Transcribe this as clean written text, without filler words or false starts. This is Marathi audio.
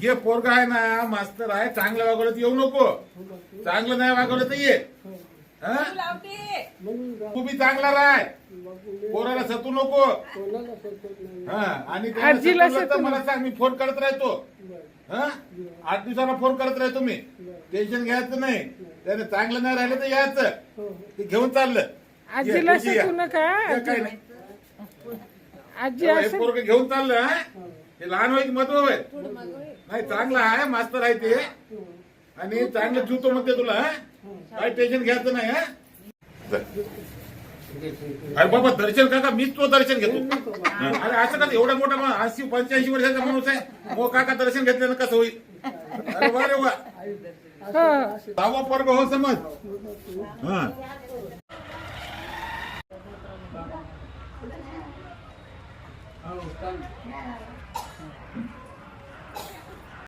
हे पोरगा आहे ना मास्तर आहे, चांगलं वागवलं तर येऊ नको, चांगलं नाही वागवलं तर ये. हा? तू बी चांगला राह, पोराला सतू नको. हा, आणि त्याला सतवलं तर मला सांग, मी फोन करत राहतो. हा, 8 दिवसाला फोन करत राहतो मी. टेन्शन घ्यायचं नाही, त्याने चांगलं नाही राहिलं तर यायचं, ते घेऊन चाललं. आजीला सतू नका. काय नाही, आजी हे पोरग घेऊन चाललं. हा, हे लहान व्हायची महत्व आहे नाही, चांगला आहे मास्तर आहे ते, आणि चांगलं जुतो म्हणते तुला. हा, काय टेन्शन घ्यायचं नाही. हा, अरे बाबा दर्शन काका, मीच तो दर्शन घेतो. अरे असं कसं, एवढा मोठा 80-85 वर्षाचा माणूस आहे, मग काका दर्शन घेतल्यानं कसं होईल. अरे वा रे वा, दहावा पर्ग हो समज. हा